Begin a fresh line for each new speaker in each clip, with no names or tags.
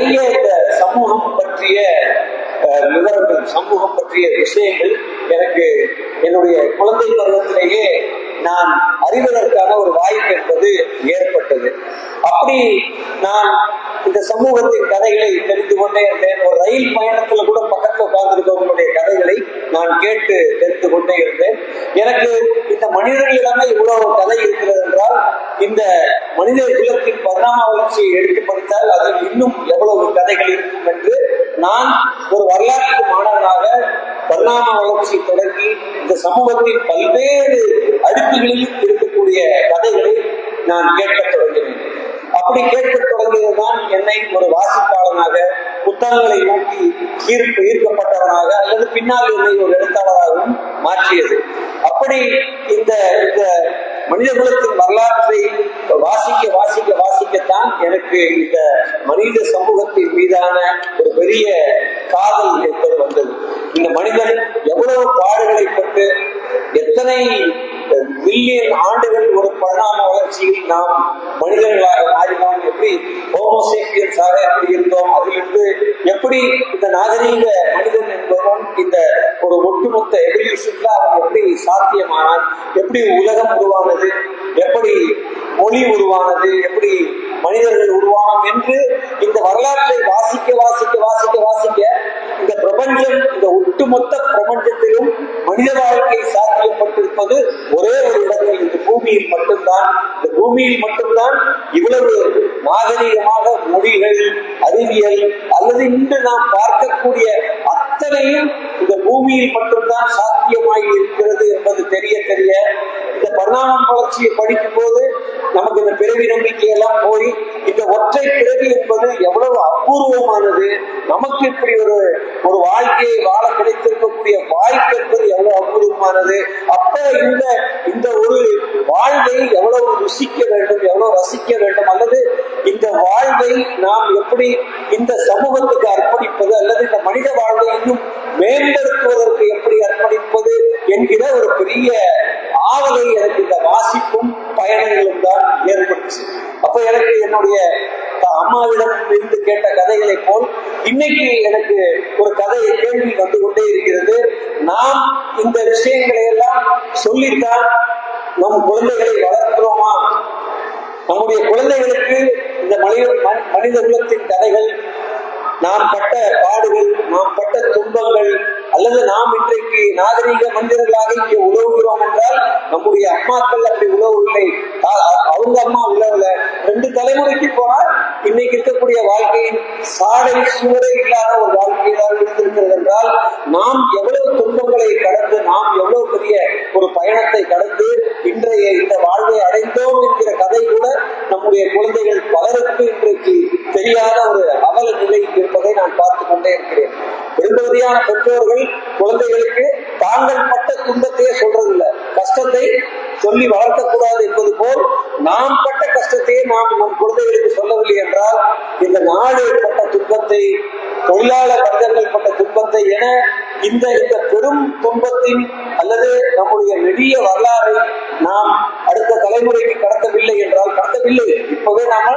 நிறைய இந்த சமூகம் பற்றிய விவரங்கள், சமூகம் பற்றிய விஷயங்கள் எனக்கு என்னுடைய குழந்தை பருவத்திலேயே நான் அறிவதற்கான ஒரு வாய்ப்பு என்பது ஏற்பட்டது. அப்படி நான் இந்த சமூகத்தின் கதைகளை தெரிந்து கொண்டே இருந்தேன். ஒரு ரயில் பயணத்துல கூட பக்கத்தில் உட்கார்ந்திருக்கவங்களுடைய கதைகளை நான் கேட்டு தெரிந்து கொண்டே இருந்தேன். எனக்கு இந்த மனிதர்களிடமே இவ்வளவு கதை இருக்கிறது என்றால், இந்த மனித குலத்தின் பரிணாம வளர்ச்சியை எடுத்து படித்தால் அதில் இன்னும் எவ்வளவு கதைகள் இருக்கும் என்று நான் ஒரு வரலாற்று மாணவனாக பரிணாம வளர்ச்சி தொடங்கி இந்த சமூகத்தின் பல்வேறு அடுக்குகளில் இருக்கக்கூடிய கதைகளை நான் கேட்க தொடங்கினேன். அப்படி கேட்க தொடங்கியதுதான் என்னை ஒரு வாசிப்பாளனாக, புத்தகங்களை நோக்கி ஈர்க்கப்பட்டவனாக, அல்லது பின்னால் என்னை ஒரு எழுத்தாளராகவும் மாற்றியது. அப்படி இந்த மனித குலத்தின் வரலாற்றை வாசிக்க வாசிக்க வாசிக்கத்தான் எனக்கு இந்த மனித சமூகத்தின் மீதான ஒரு பெரிய காதல் என்பது வந்தது. இந்த மனிதன் எவ்வளவு பாடுகளை பட்டு எத்தனை மில்லியன் ஆண்டுகள் ஒரு பரிணாம வளர்ச்சியில் நாம் மனிதர்களாக மாறினோம், எப்படி ஹோமோசேப்பியன்ஸாக எப்படி இருந்தோம், அதிலிருந்து எப்படி இந்த நாகரீக மனிதன் என்பவன் இந்த ஒரு ஒட்டுமொத்த எவல்யூஷன்ல அவன் எப்படி சாத்தியமானான், எப்படி உலகம் உருவானது, எப்படி மொழி உருவானது, எப்படி மனிதர்கள் உருவானோம் என்று இந்த வரலாற்றை வாசிக்க வாசிக்க வாசிக்க வாசிக்க இந்த பிரபஞ்சம், இந்த ஒட்டுமொத்த பிரபஞ்சத்திலும் மனித வாழ்க்கை சாத்தியப்பட்டிருப்பது ஒரே ஒரு இடத்தில், இந்த பூமியில் மட்டும்தான். இந்த பூமியில் மட்டும்தான் இவ்வளவு நாகரீகமாக மொழிகள், அறிவியல் அல்லது இன்று நாம் பார்க்கக்கூடிய அத்தனையும் இந்த பூமியில் மட்டும்தான் சாத்தியமாகி இருக்கிறது என்பது தெரிய தெரிய இந்த பரிணாம வளர்ச்சியை படிக்கும் போது நமக்கு இந்த பிறவி நம்பிக்கையெல்லாம் போய் இந்த ஒற்றை பிறவி என்பது எவ்வளவு அபூர்வமானது, நமக்கு இப்படி ஒரு வாழ்க்கையை வாழ கிடைத்திருக்கக்கூடிய வாய்ப்பு என்பது எவ்வளவு அபூர்வமானது. அப்ப இந்த ஒரு வாழ்வை எவ்வளவு ருசிக்க வேண்டும், எவ்வளவு ரசிக்க வேண்டும், அல்லது இந்த வாழ்வை நாம் எப்படி இந்த சமூகத்துக்கு அர்ப்பணிப்பது, அல்லது இந்த மனித வாழ்வை இன்னும் மேம்படுத்துவதற்கு எப்படி அர்ப்பணிப்பது என்கிற ஒரு பெரிய ஆவலை எனக்கு இந்த வாசிப்பும் பயணங்களும் தான் ஏற்பட்டுச்சு. அப்ப எனக்கு என்னுடைய அம்மாவிடம் இருந்து கேட்ட கதைகளை போல் இன்னைக்கு எனக்கு ஒரு கதையை கேள்வி வந்து கொண்டே இருக்கிறது. நாம் இந்த விஷயங்களை எல்லாம் சொல்லித்தான் நம் குழந்தைகளை வளர்க்கிறோமா? நம்முடைய குழந்தைகளுக்கு இந்த மனித குலத்தின் கதைகள், நாம் பட்ட பாடுகள், நாம் பட்ட துன்பங்கள், அல்லது நாம் இன்றைக்கு நாகரீக மனிதர்களாக இங்கே உழவுகிறோம் என்றால் நம்முடைய அம்மாக்கள் அப்படி உழவவில்லை, அவங்க அம்மா உழவுல. 2 தலைமுறைக்கு போனால் இன்னைக்கு இருக்கக்கூடிய வாழ்க்கையின் சாடை சுவரே இல்லாத ஒரு வாழ்க்கையை தான் இருந்திருக்கிறது என்றால், நாம் எவ்வளவு துன்பங்களை கடந்து, நாம் எவ்வளவு பெரிய ஒரு பயணத்தை கடந்து இன்றைய இந்த வாழ்வை அடைந்தோம் என்கிற கதை கூட நம்முடைய குழந்தைகள் பலருக்கு இன்றைக்கு தெரியாத ஒரு அவல நிலை இருப்பதை நான் பார்த்து கொண்டே இருக்கிறேன். பெரும்பகுதியான பெற்றோர்கள் குழந்தைகளுக்கு தாங்கள் பட்ட துன்பத்தையே சொல்றதில்லை, கஷ்டத்தை சொல்லி வளர்க்கக்கூடாது என்பது போல் நாம் பட்ட கஷ்டத்தையே நாம் நம் குழந்தைகளுக்கு சொல்லவில்லை என்றால் இந்த நாடு பட்ட துன்பத்தை, தொழிலாளர் வர்க்கங்கள் பட்ட துன்பத்தை என இந்த பெரும் துன்பத்தின் அல்லது நம்முடைய நெடிய வரலாறை நாம் அடுத்த தலைமுறைக்கு கடத்தவில்லை என்றால், கடத்தவில்லை, இப்பவே நாம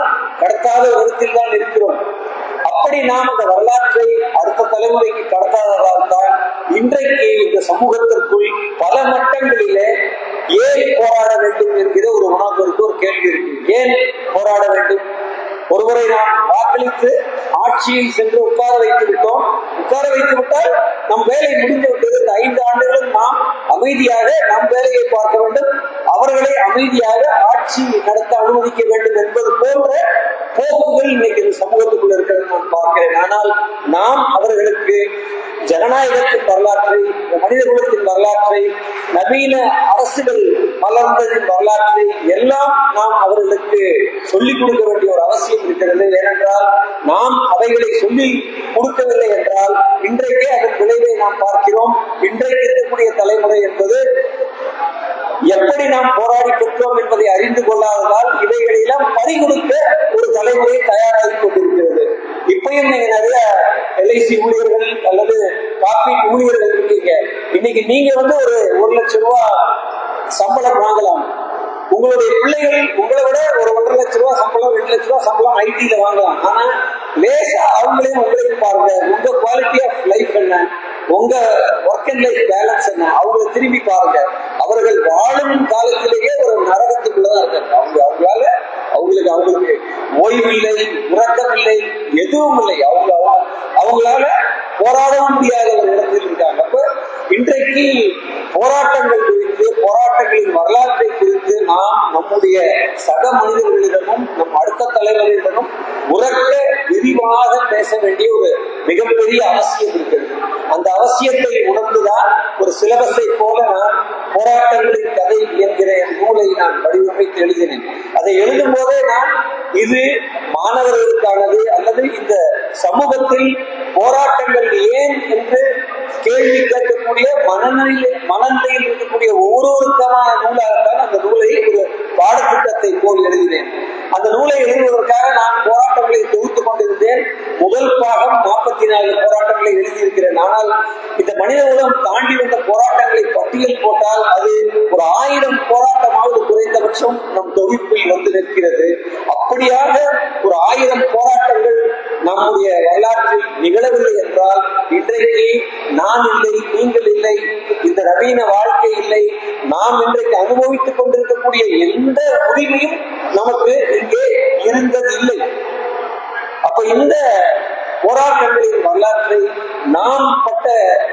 கடத்தாத விதத்தில் தான் இருக்கிறோம். அப்படி நாம் அந்த வரலாற்றை அடுத்த தலைமுறைக்கு கடத்தாததால் தான் இன்றைக்கு இந்த சமூகத்திற்குள் பல மட்டங்களிலே ஏன் போராட வேண்டும் என்கிற ஒரு உணர்வுக்கு ஒரு கேள்வி இருக்கு. ஏன் போராட வேண்டும்? ஒருவரை நாம் வாக்களித்து ஆட்சியில் சென்று உட்கார வைத்து விட்டோம். உட்கார வைத்து விட்டால் நம் வேலை முடிந்து விட்டது. இந்த 5 ஆண்டுகளும் நாம் அமைதியாக நம் வேலையை பார்க்க வேண்டும், அவர்களை அமைதியாக ஆட்சி நடத்த அனுமதிக்க வேண்டும் என்பது போன்ற போக்குகள் இன்னைக்கு இந்த சமூகத்துக்குள்ள இருக்கிறது நான் பார்க்கிறேன். ஆனால் நாம் அவர்களுக்கு ஜனநாயகத்தின் வரலாற்றை, மனித குலத்தின் வரலாற்றை, நவீன அரசுகள் வளர்ந்ததின் வரலாற்றை எல்லாம் நாம் அவர்களுக்கு சொல்லிக் கொடுக்க வேண்டிய ஒரு அவசியம் இருக்கிறது. ஏனென்றால் நாம் அவைகளை சொல்லி கொடுக்கவில்லை என்றால் இன்றைக்கே அதன் விளைவை நாம் பார்க்கிறோம். இன்றைக்கு இருக்கக்கூடிய தலைமுறை என்பது எப்படி நாம் போராடி பெற்றோம் என்பதை அறிந்து கொள்ளாததால் இவைகளெல்லாம் பறிகொடுக்க ஒரு தலைமுறை தயாராகி கொண்டிருக்கிறது. இப்பயும் நீங்க நிறைய LIC ஊழியர்கள் அல்லது காப்பீட்டு ஊழியர்கள் இருக்கீங்க. இன்னைக்கு நீங்க ஒரு 1 லட்சம் ரூபாய் சம்பளம் வாங்கலாம். உங்களுடைய பிள்ளைகள் உங்களை விட ஒரு 1.5 லட்சம் ரூபாய் சம்பளம், 2 லட்சம் ரூபாய் சம்பளம் ஐடியில வாங்கலாம். ஆனா லேசா அவங்களையும் உங்களையும் பாருங்க, உங்க குவாலிட்டி ஆஃப் லைஃப் என்ன, உங்க ஒர்க் அண்ட் லைஃப் பேலன்ஸ் என்ன, அவங்களை திரும்பி பாருங்க. அவர்கள் வாழும் காலத்திலேயே ஒரு நரகத்துக்குள்ளதான் இருக்காங்க. அவங்களுக்கு ஓய்வில்லை, உறக்கமில்லை, எதுவும் இல்லை. அவங்களால போராடவும் முடியாத ஒரு இடத்தில் இருக்காங்க. அப்ப இன்றைக்கு போராட்டங்கள் குறித்து, போராட்டங்களின் வரலாற்றை குறித்து நாம் நம்முடைய சக மனிதர்களிடமும் நம் அடுத்த தலைவர்களிடமும் உறக்க விரிவாக பேச வேண்டிய ஒரு மிகப்பெரிய அவசியம் இருக்கிறது. அந்த அவசியத்தை உணர்ந்துதான் ஒரு சிலபஸை போல நான் போராட்டங்களின் கதை என்கிற நூலை நான் வடிவமைத்து எழுதினேன். அதை எழுதும் போதே நான் இது மாணவர்களுக்கானது அல்லது இந்த சமூகத்தில் போராட்டங்கள் ஏன் என்று கேள்வி கேட்கக்கூடிய மனநிலையில் இருக்கக்கூடிய ஒவ்வொருவருக்கான நூலாகத்தான் அந்த நூலை ஒரு பாடத்திட்டத்தை போல் எழுதினேன். அந்த நூலை எழுதுவதற்காக நான் போராட்டங்களை தொகுத்துக் கொண்டிருந்தேன். முதல் பாகம் 44 போராட்டங்களை எழுதியிருக்கிறேன். ஆனால் இந்த மனித உலகம் தாண்டி வந்த போராட்டங்களை பட்டியல் போட்டால் அது ஒரு 1000 போராட்டமாவது குறைந்தபட்சம் நம் தொகுப்பில் வந்து நிற்கிறது. அப்படியாக ஒரு 1000 போராட்டங்கள் நம்முடைய வரலாற்றில் நிகழவில்லை என்றால் இன்றைக்கு நான் இல்லை, நீங்கள் இல்லை, இந்த நவீன வாழ்க்கை இல்லை, நாம் இன்றைக்கு அனுபவித்துக் கொண்டிருக்கக்கூடிய எந்த உரிமையும் நமக்கு இங்கே இருந்தது இல்லை. அப்ப இந்த போராட்டங்களின் வரலாற்றை, நாம் பட்ட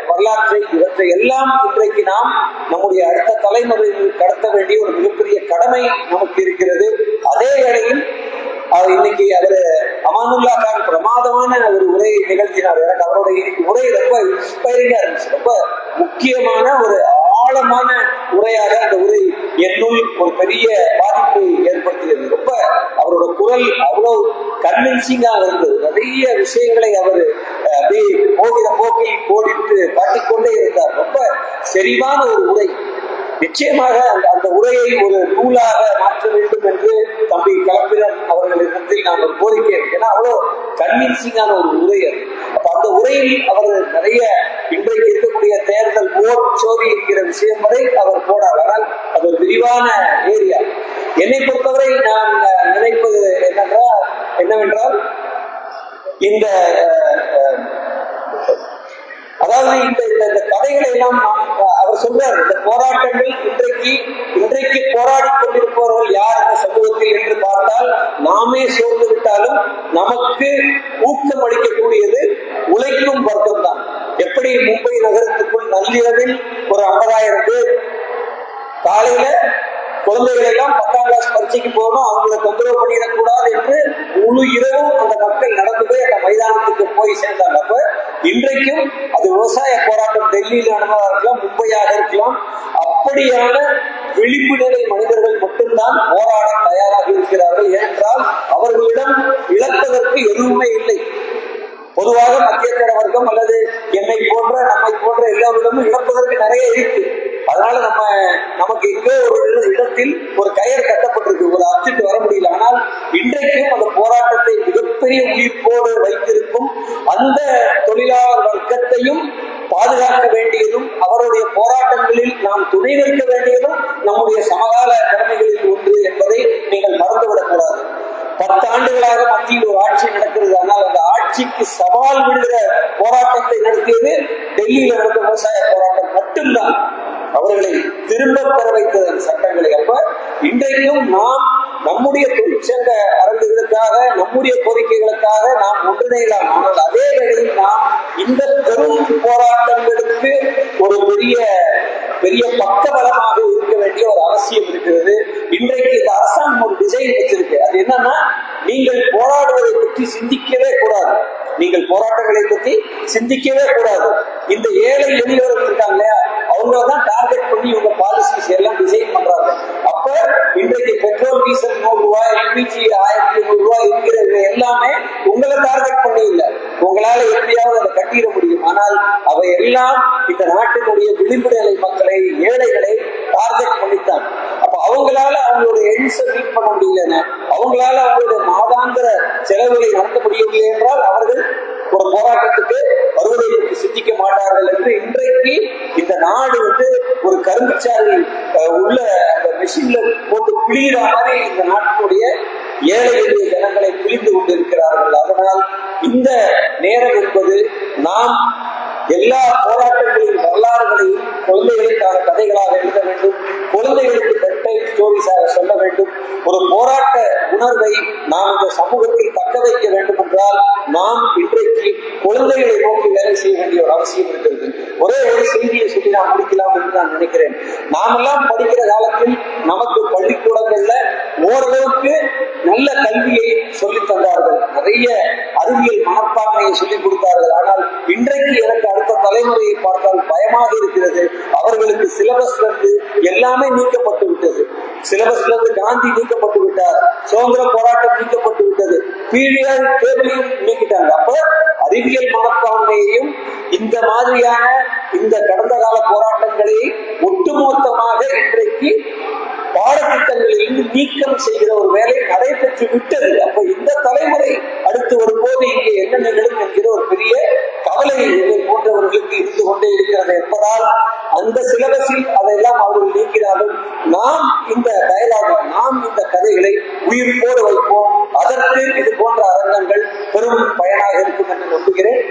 வரலாற்றை, இவற்றை எல்லாம் இன்றைக்கு நாம் நம்முடைய அடுத்த தலைமுறையில் கடத்த வேண்டிய ஒரு மிகப்பெரிய கடமை நமக்கு இருக்கிறது. அதே வேளையில் இன்னைக்கு அவரு அமானுல்லா கான் பிரமாதமான ஒரு உரையை நிகழ்த்தினார். எனக்கு அவருடைய உரை ரொம்ப இன்ஸ்பைரிங்கா இருந்துச்சு. ரொம்ப முக்கியமான ஒரு ஆழமான உரையாக அந்த உரை என்னுள் ஒரு பெரிய பாதிப்பை ஏற்படுத்தியது. ரொம்ப அவரோட குரல் அவ்வளவு கன்வின்சிங்கா இருந்தது. நிறைய விஷயங்களை அவர் அப்படியே போகிற போக்கில் கோடிட்டு காட்டிக்கொண்டே இருந்தார். ரொம்ப செறிவான ஒரு உரை. நிச்சயமாக அந்த உரையை ஒரு நூலாக மாற்ற வேண்டும் என்று தம்பி கலப்பிரன் அவர்களிடத்தில் நான் ஒரு கோரிக்கை. ஏன்னா அவ்வளோ கன்வின்சிங்கான ஒரு உரை அது. அப்ப அந்த உரையில் அவர் நிறைய இன்றைக்கு இருக்கக்கூடிய தேர்தல் ஓட் சோரி என்கிற விஷயம் வரை அவர் போடார். ஆனால் அது ஒரு விரிவான ஏரியா. என்னை பொறுத்தவரை நான் நினைப்பது என்னவென்றால் இந்த அதாவது இந்த கதைகளை எல்லாம் அவர் சொல்றார். இந்த போராட்டங்கள் இன்றைக்கு போராடி கொண்டிருப்பவர்கள் யார் இந்த சமூகத்தில் என்று பார்த்தால் நாமே சோர்ந்து விட்டாலும் நமக்கு ஊக்கம் அளிக்கக்கூடியது உழைக்கும் வர்க்கம் தான். எப்படி மும்பை நகரத்துக்குள் நள்ளிரவில் ஒரு 50,000 பேர் காலையில குழந்தைகள் எல்லாம் 10ஆம் கிளாஸ் பரீட்சைக்கு போகணும், அவங்களை தொந்தரவு பண்ணிடக்கூடாது என்று முழு இரவும் அந்த மக்கள் நடந்து போய் அந்த மைதானத்துக்கு போய் சேர்ந்தாங்க. அப்ப இன்றைக்கும் அது விவசாய போராட்டம் டெல்லியில் நடந்ததாக இருக்கலாம், மும்பையாக இருக்கலாம், அப்படியான விழிப்பு நிலை மனிதர்கள் மட்டும்தான் போராட தயாராக இருக்கிறார்கள். ஏனென்றால் அவர்களிடம் இழப்பதற்கு எதுவுமே இல்லை. பொதுவாக மத்தியதர வர்க்கம் அல்லது நம்மை போன்ற எல்லாரிடமும் இழப்பதற்கு நிறைய இருக்கு. அதனால நமக்கு எங்கோ ஒரு இடத்தில் ஒரு கயிறு கட்டப்பட்டிருக்கு, ஒரு அச்சுட்டு வர முடியல. ஆனால் இன்றைக்கும் அந்த போராட்டத்தை மிகப்பெரிய உயிர்ப்போடு வைத்திருக்கும் அந்த தொழிலாளர் வர்க்கத்தையும் பாதுகாக்க வேண்டியதும் அவருடைய போராட்டங்களில் நாம் துணை நிற்க வேண்டியதும் நம்முடைய சமகால கடமைகளில் ஒன்று என்பதை நீங்கள் மறந்துவிடக் கூடாது. 10 ஆண்டுகளாக மத்தியில் ஒரு ஆட்சி நடக்கிறது. ஆனால் அந்த ஆட்சிக்கு சவால் விடுகிற போராட்டத்தை நடத்தியது டெல்லியில் நடந்த விவசாய போராட்டம் மட்டும்தான். அவர்களை திரும்ப பெற வைத்தது அந்த சட்டங்களை. அப்ப இன்றைக்கும் நாம் நம்முடைய தொழிற்சங்க அரங்குகளுக்காக, நம்முடைய கோரிக்கைகளுக்காக நாம் ஒன்றிணையலாம். ஆனால் அதே வேளையில் நாம் இந்த பெரும் போராட்டங்களுக்கு ஒரு பெரிய பக்கபலமாக இருக்க வேண்டிய ஒரு அவசியம் இருக்கிறது. இன்றைக்கு இந்த அரசாங்கம் ஒரு டிசைன் வச்சிருக்கு. அது என்னன்னா, நீங்கள் போராடுவதை பற்றி சிந்திக்கவே கூடாது, நீங்கள் போராட்டங்களை பற்றி சிந்திக்கவே கூடாது. இந்த ஏழை எளியவர்கள் இருக்காங்க இல்லையா, அவங்களதான் டார்கெட் பண்ணி இவங்க பாலிசிஸ் எல்லாம் டிசைன் பண்றாங்க. அப்ப இன்றைக்கு பெட்ரோல் டீசல் 100 ரூபாய், எல்பிஜி 1500 ரூபாய் இருக்கிறது எல்லாமே உங்களை டார்கெட் பண்ணி இல்லை, உங்களால எப்படியாவது அதை கட்டிட முடியும். ஆனால் அவை எல்லாம் இந்த நாட்டினுடைய விளிம்பு நிலை மக்களை, ஏழைகளை டார்கெட் பண்ணித்தான். அப்ப அவங்களால அவங்களுடைய எண்ட்ஸை மீட் பண்ண முடியலன்னு, அவங்களால அவங்களுடைய மாதாந்திர செலவுகளை நடத்த முடியவில்லை என்றால் அவர்கள் ஒரு போராட்டத்துக்கு வருவதை பற்றி சிந்திக்க மாட்டார்கள் என்று இன்றைக்கு இந்த நாடு ஒரு கரும்புச்சாறு உள்ள அந்த மெஷின்ல போட்டு பிழிகிற மாதிரி இந்த நாட்டினுடைய ஏழை எளிய ஜனங்களை பிழிந்து கொண்டிருக்கிறார்கள். அதனால் இந்த நேரம் என்பது நாம் எல்லா போராட்டங்களின் வரலாறுகளையும் குழந்தைகளுக்கான கதைகளாக எழுத வேண்டும், குழந்தைகளுக்கு பெட் டைம் ஸ்டோரிஸாக சொல்ல வேண்டும். ஒரு போராட்ட உணர்வை நாம் இந்த சமூகத்தில் தக்க வைக்க வேண்டும் என்றால் நாம் இன்றைக்கு குழந்தைகளை நோக்கி வேலை செய்ய வேண்டிய ஒரு அவசியம் இருக்கிறது. ஒரே ஒரு செய்தியை சொல்லி நான் முடிக்கலாம் என்று நான் நினைக்கிறேன். நாமெல்லாம் படிக்கிற காலத்தில் நமக்கு பள்ளிக்கூடங்கள்ல ஓரளவுக்கு நல்ல கல்வியை சொல்லித் தந்தார்கள், நிறைய அறிவியல் மனப்பான்மையை சொல்லிக் கொடுத்தார்கள். ஆனால் இன்றைக்கு எனக்கு அடுத்த தலைமுறையை பார்த்தால் பயமாக இருக்கிறது. அவர்களுக்கு சிலபஸ்ல இருந்து எல்லாமே நீக்கப்பட்டு விட்டது. சிலபஸ்ல இருந்து காந்தி நீக்கப்பட்டு விட்டார், சுதந்திர போராட்டம் நீக்கப்பட்டு விட்டது, பீரியட் டேபிளையும் நீக்கிட்டாங்க. அப்ப அறிவியல் மனப்பான்மையையும் இந்த மாதிரியான இந்த கடந்த கால போராட்டங்களை ஒட்டுமொத்தமாக இன்றைக்கு பாடத்திட்டங்களில் நீக்கம் செய்கிற ஒரு வேலை நடைபெற்று விட்டது. அப்ப இந்த தலைமுறை அடுத்து வரும்போது இங்கே என்ன நிகழும் என்கிற ஒரு பெரிய கவலை இதை போன்றவர்களுக்கு இருந்து கொண்டே இருக்கிறது என்பதால் அந்த சிலபஸில் அதையெல்லாம் அவர்கள் நீக்கிறார்கள். நாம் இந்த டயலாக், நாம் இந்த கதைகளை உயிர்ப்போடு வைப்போம். அதற்கு இது போன்ற அரங்கங்கள் பெரும் பயனாக இருக்கும் என்று நம்புகிறேன்.